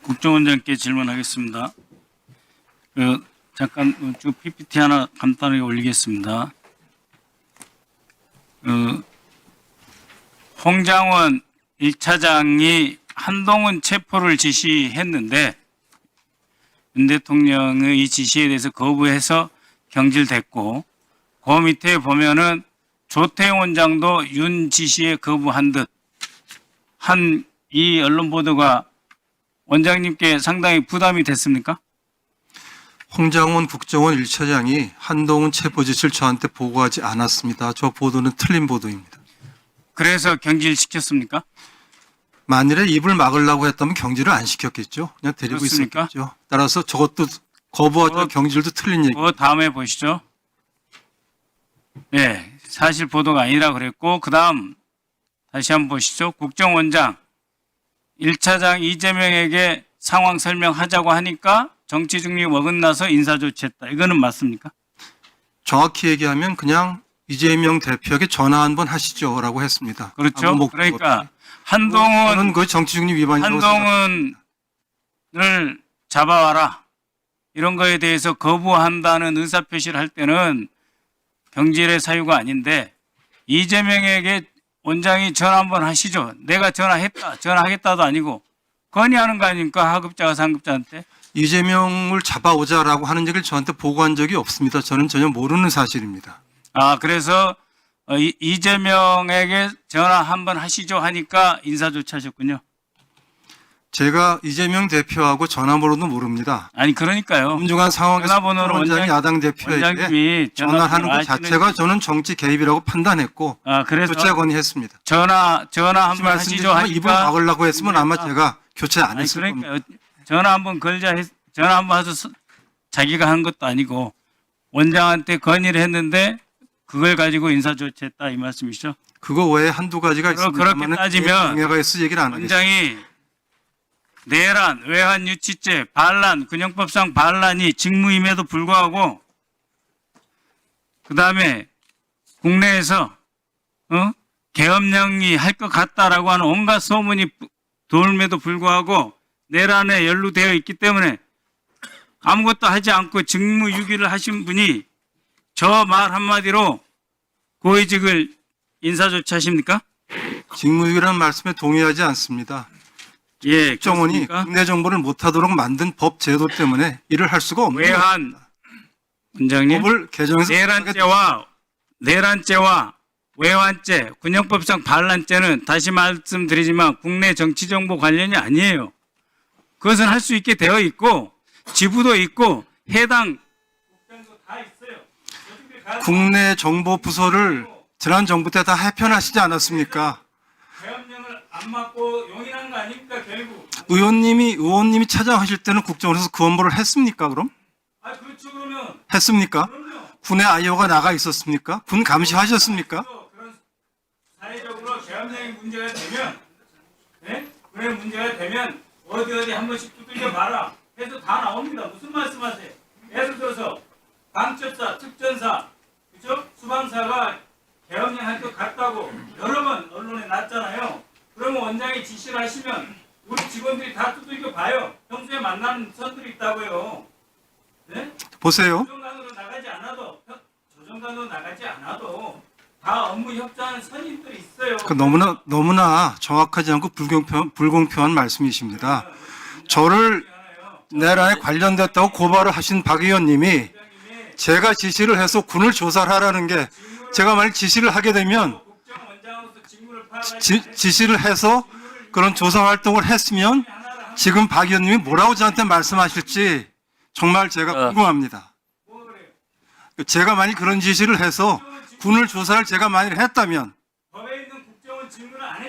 국정원장께 질문하겠습니다. 잠깐 쭉 PPT 하나 간단하게 올리겠습니다. 홍장원 1차장이 한동훈 체포를 지시했는데 윤 대통령의 이 지시에 대해서 거부해서 경질됐고, 그 밑에 보면은 조태용 원장도 윤 지시에 거부한 듯 한 이 언론 보도가 원장님께 상당히 부담이 됐습니까? 홍장원 국정원 1차장이 한동훈 체포 지시를 저한테 보고하지 않았습니다. 저 보도는 틀린 보도입니다. 그래서 경질시켰습니까? 만일에 입을 막으려고 했다면 경질을 안 시켰겠죠. 그냥 데리고 그렇습니까? 있었겠죠. 따라서 저것도 거부하자 경질도 틀린 얘기. 그 다음에 보시죠. 네, 사실 보도가 아니라 그랬고, 그 다음 다시 한번 보시죠. 국정원장 1차장 이재명에게 상황 설명하자고 하니까 정치 중립 어긋나서 인사조치했다. 이거는 맞습니까? 정확히 얘기하면 그냥 이재명 대표에게 전화 한번 하시죠라고 했습니다. 그렇죠. 뭐 그러니까 저는 그 정치 중립 위반이라고 생각합니다. 한동훈을 잡아와라, 이런 거에 대해서 거부한다는 의사표시를 할 때는 경질의 사유가 아닌데, 이재명에게 원장이 전화 한번 하시죠. 내가 전화하겠다도 아니고 건의하는 거 아닙니까? 하급자가 상급자한테. 이재명을 잡아오자라고 하는 얘기를 저한테 보고한 적이 없습니다. 저는 전혀 모르는 사실입니다. 그래서 이재명에게 전화 한번 하시죠 하니까 인사조치하셨군요. 제가 이재명 대표하고 전화번호도 모릅니다. 아니, 그러니까요. 엄중한 상황에서 전화번호는 원장이 야당 대표에게 원장님이 전화하는 것 아시는지. 자체가 저는 정치 개입이라고 판단했고 그래서 교체 건의했습니다. 전화 한번 하시죠 하니까. 입을 막으려고 했으면 아마 제가 교체 안 했을 겁니다. 그러니까 전화 한번 전화 한번 해서 자기가 한 것도 아니고 원장한테 건의를 했는데 그걸 가지고 인사조치했다, 이 말씀이시죠? 그거 외에 한두 가지가 있습니다만 그렇게 따지면 동의가 있어 얘기를 안 하겠습니다. 원장이 내란, 외환 유치죄, 반란, 군형법상 반란이 직무임에도 불구하고, 그 다음에 국내에서 계엄령이 할 것 같다라고 하는 온갖 소문이 돌면에도 불구하고 내란에 연루되어 있기 때문에 아무것도 하지 않고 직무유기를 하신 분이 저 말 한마디로 고위직을 인사조치하십니까? 직무유기라는 말씀에 동의하지 않습니다. 예, 국정원이 그렇습니까? 국내 정보를 못하도록 만든 법 제도 때문에 일을 할 수가 없는 외환 원장님, 법을 개정해서 내란죄와 외환죄, 군형법상 반란죄는 다시 말씀드리지만 국내 정치정보 관련이 아니에요. 그것은 할 수 있게 되어 있고 지부도 있고 해당 국장도 다 있어요. 국내 정보 부서를 지난 정부 때 다 해편하시지 않았습니까? 계엄령을 안 맞고 용인한 거 아닙니까, 결국? 의원님이 찾아가실 때는 국정원에서 그 업무를 했습니까, 그럼? 그렇죠. 그러면 했습니까? 그럼요. 군의 아이오가 나가 있었습니까? 군 감시하셨습니까? 그런 사회적으로 계엄령이 문제가 되면, 그런 문제가 되면 어디 한 번씩 두들겨 봐라 해서 다 나옵니다. 무슨 말씀하세요? 예를 들어서 방첩사, 특전사, 그죠? 수방사가 계엄령 할 것 같다고 여러 번 언론에 났잖아요. 그러면 원장이 지시를 하시면 우리 직원들이 다 두들겨 봐요. 평소에 만나는 선들이 있다고요. 네? 보세요. 조정관으로 나가지 않아도 다 업무 협조하는 선임들이 있어요. 그 너무나 정확하지 않고 불공평한 말씀이십니다. 저를 내란에 관련됐다고 고발을 하신 박 의원님이 제가 지시를 해서 군을 조사를 하라는 게, 제가 만약 지시를 하게 되면 지시를 해서 그런 조사 활동을 했으면 지금 박 의원님이 뭐라고 저한테 말씀하실지 정말 제가 궁금합니다. 제가 만약 그런 지시를 해서 군을 조사를 제가 만약 했다면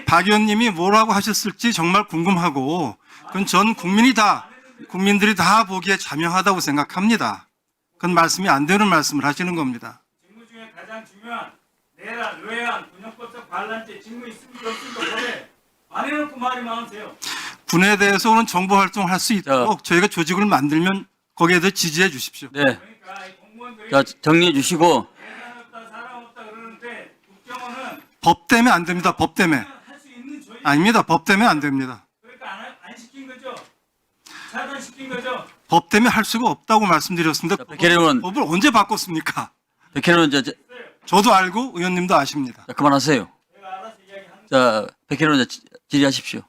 박 의원님이 뭐라고 하셨을지 정말 궁금하고, 그건 전 국민들이 다 보기에 자명하다고 생각합니다. 그건 말씀이 안 되는 말씀을 하시는 겁니다. 직무 중에 가장 중요한 내란, 외환, 군형법상 반란죄 직무 있습니까 없습니까? 왜 안 해놓고 말이 많으세요? 군에 대해서 오는 정보 활동을 할 수 있도록 저희가 조직을 만들면 거기에 대해 지지해 주십시오. 네. 그러니까 이 공무원들이 자, 정리해 주시고. 예산 없다, 사람 없다 그러는데 국정원은 법 때문에 안 됩니다. 법 때문에. 할 수 있는 조직 아닙니다. 법 때문에 안 됩니다. 그러니까 안 시킨 거죠? 차단시킨 거죠? 법 때문에 할 수가 없다고 말씀드렸습니다. 자, 백혜련 의원, 법을 언제 바꿨습니까? 백혜련 의원, 저도 알고 의원님도 아십니다. 자, 그만하세요. 내가 알아서 이야기하는 자, 백혜련 의원 질의하십시오.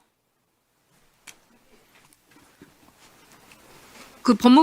그 법무부